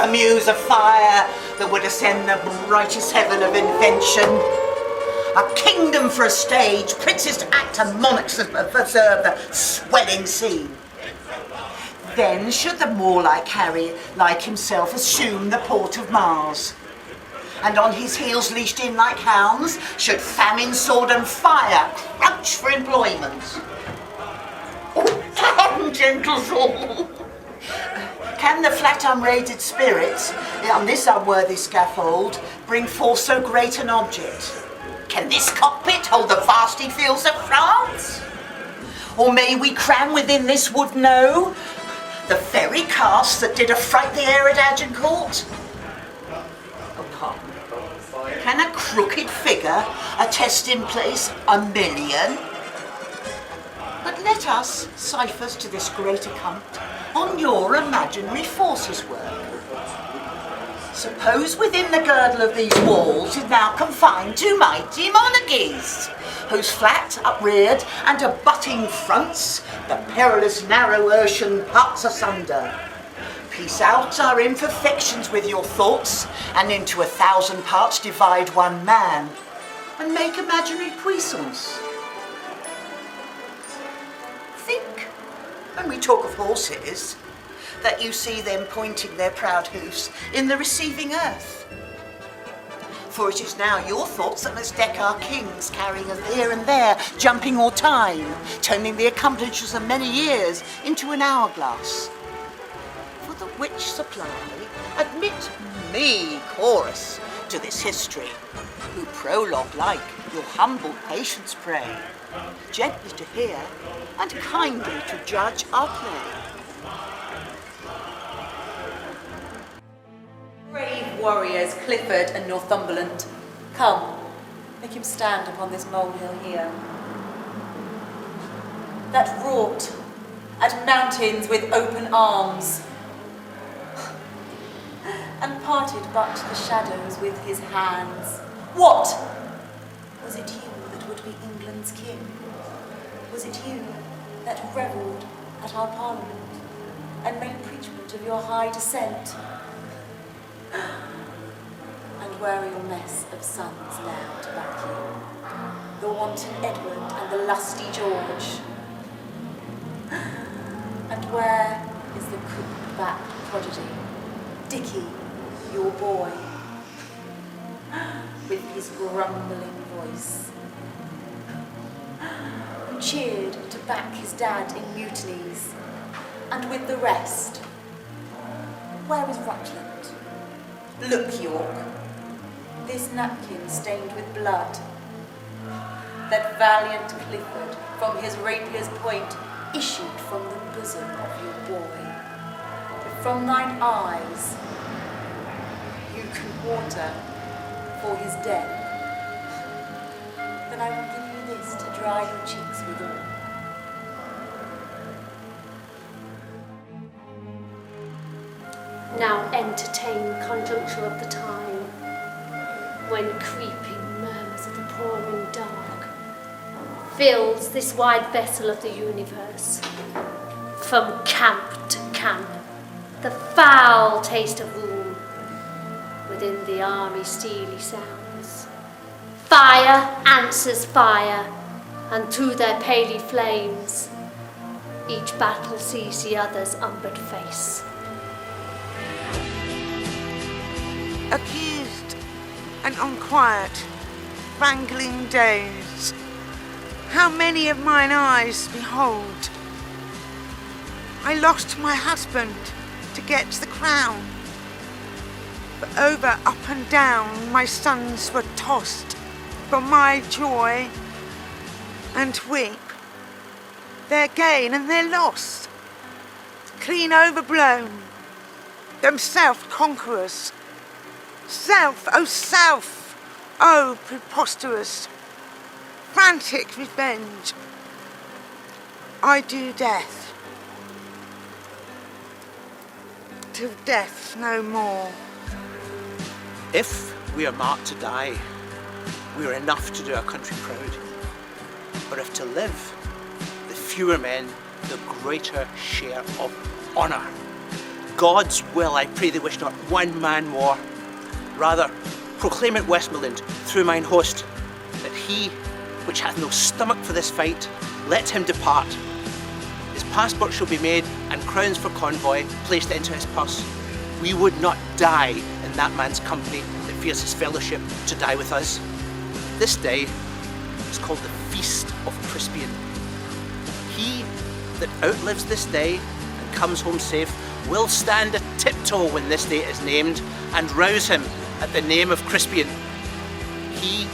a muse of fire that would ascend the brightest heaven of invention. A kingdom for a stage, princes to act and monarchs to preserve the swelling scene. Then should the warlike Harry, like himself, assume the port of Mars. And on his heels leashed in like hounds, should famine, sword and fire crouch for employment. Oh, come, gentle soul! Can the flat unrated spirits on this unworthy scaffold bring forth so great an object? Can this cockpit hold the vasty fields of France? Or may we cram within this wood know the very cast that did affright the air at Agincourt? Oh, pardon. Can a crooked figure attest in place 1,000,000? But let us, ciphers to this great account, on your imaginary forces work. Suppose within the girdle of these walls is now confined two mighty monarchies, whose flat, upreared, and abutting fronts the perilous narrow ocean parts asunder. Piece out our imperfections with your thoughts, and into 1,000 parts divide one man, and make imaginary puissance. Think, when we talk of horses, that you see them pointing their proud hoofs in the receiving earth. For it is now your thoughts that must deck our kings, carrying us here and there, jumping all time, turning the accomplishments of many years into an hourglass. For the which supply, admit me, chorus, to this history, who prologue like your humble patience pray, gently to hear and kindly to judge our play. Brave warriors, Clifford and Northumberland, come, make him stand upon this molehill here. That wrought at mountains with open arms, and parted but the shadows with his hands. What? Was it you that would be England's king? Was it you that revelled at our parliament, and made preachment of your high descent? And where are your mess of sons now to back you? The wanton Edward and the lusty George? And where is the crook-back prodigy, Dicky, your boy, with his grumbling voice, who cheered to back his dad in mutinies, and with the rest? Where is Rutland? Look, York, this napkin stained with blood. That valiant Clifford from his rapier's point issued from the bosom of your boy. If from thine eyes you can water for his death, then I will give you this to dry your cheeks withal. Now entertain conjuncture of the time, when creeping murmurs of the pouring dark fills this wide vessel of the universe. From camp to camp, the foul taste of wound within the army steely sounds. Fire answers fire, and through their paly flames, each battle sees the other's umbered face. Accused and unquiet, wrangling days, how many of mine eyes behold? I lost my husband to get the crown, but over, up and down, my sons were tossed for my joy and weep, their gain and their loss, clean overblown, themself conquerors. Self, oh preposterous, frantic revenge. I do death, till death no more. If we are marked to die, we are enough to do our country proud. But if to live, the fewer men, the greater share of honour. God's will, I pray they wish not one man more. Rather, proclaim at Westmoreland through mine host, that he which hath no stomach for this fight, let him depart. His passport shall be made, and crowns for convoy placed into his purse. We would not die in that man's company that fears his fellowship to die with us. This day is called the Feast of Crispian. He that outlives this day and comes home safe will stand a tiptoe when this day is named, and rouse him at the name of Crispian. He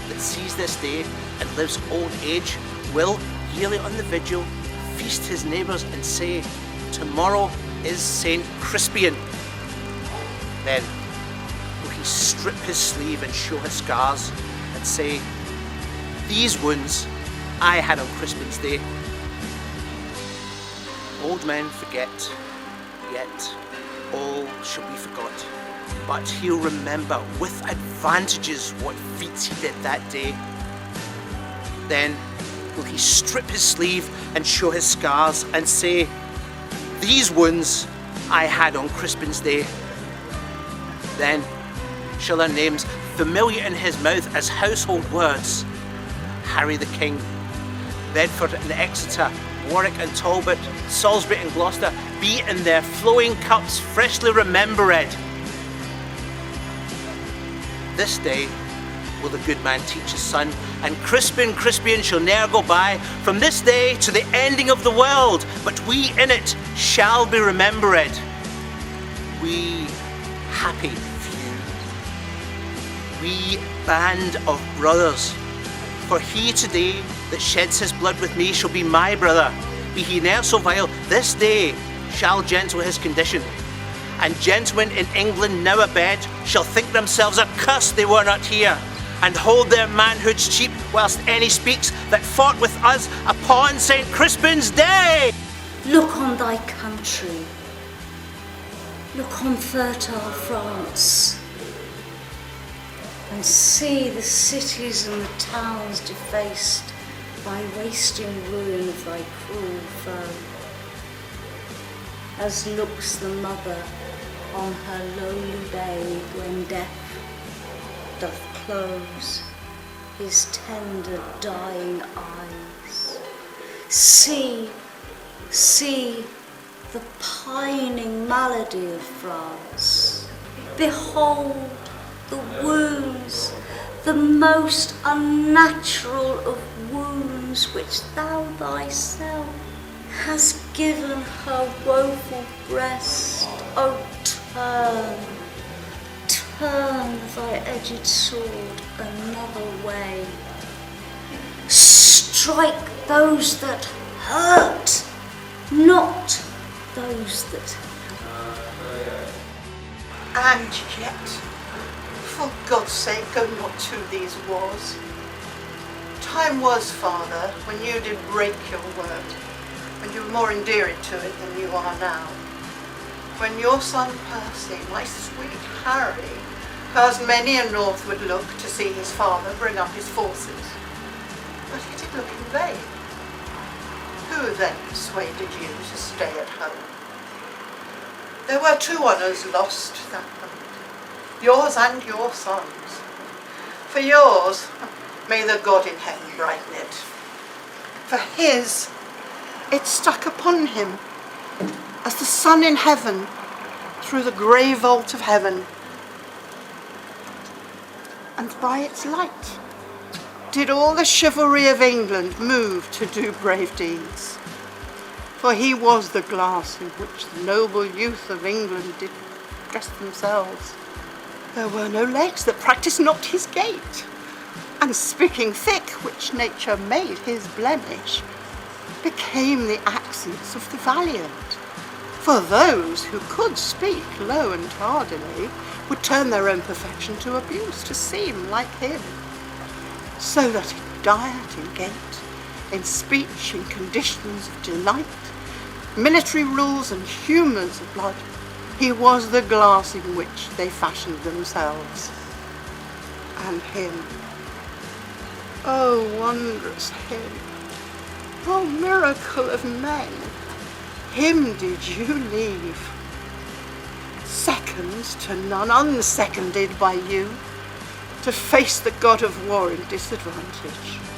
that sees this day and lives old age will, yearly on the vigil, feast his neighbours and say, tomorrow is Saint Crispian. Then will he strip his sleeve and show his scars and say, these wounds I had on Crispian's day. Old men forget, yet all shall be forgot. But he'll remember with advantages what feats he did that day. Then will he strip his sleeve and show his scars and say, these wounds I had on Crispian's day. Then shall their names, familiar in his mouth as household words, Harry the King, Bedford and Exeter, Warwick and Talbot, Salisbury and Gloucester, be in their flowing cups freshly remembered. This day will the good man teach his son, and Crispian shall ne'er go by, from this day to the ending of the world, but we in it shall be remembered. We happy few, we band of brothers, for he today that sheds his blood with me shall be my brother. Be he ne'er so vile, this day shall gentle his condition. And gentlemen in England now abed shall think themselves accursed they were not here, and hold their manhoods cheap whilst any speaks that fought with us upon St. Crispin's day. Look on thy country, look on fertile France, and see the cities and the towns defaced by wasting ruin of thy cruel foe. As looks the mother on her lowly babe when death doth close his tender dying eyes. See, see the pining malady of France. Behold the wounds, the most unnatural of wounds which thou thyself hast given her woeful breast. O turn thy edged sword another way. Strike those that hurt, not those that And yet, for God's sake, go not to these wars. Time was, Father, when you did break your word, when you were more endearing to it than you are now. When your son Percy, my sweet Harry, caused many a northward look to see his father bring up his forces. But he did look in vain. Who then persuaded you to stay at home? There were 2 honours lost that night, yours and your son's. For yours, may the God in heaven brighten it. For his, it stuck upon him as the sun in heaven through the grey vault of heaven. And by its light did all the chivalry of England move to do brave deeds. For he was the glass in which the noble youth of England did dress themselves. There were no legs that practised not his gait, and speaking thick, which nature made his blemish, became the accents of the valiant. For those who could speak low and tardily would turn their own perfection to abuse to seem like him. So that in diet, in gait, in speech, in conditions of delight, military rules and humours of blood, he was the glass in which they fashioned themselves. And him, oh wondrous him, oh miracle of men, him did you leave, seconds to none, unseconded by you, to face the god of war in disadvantage.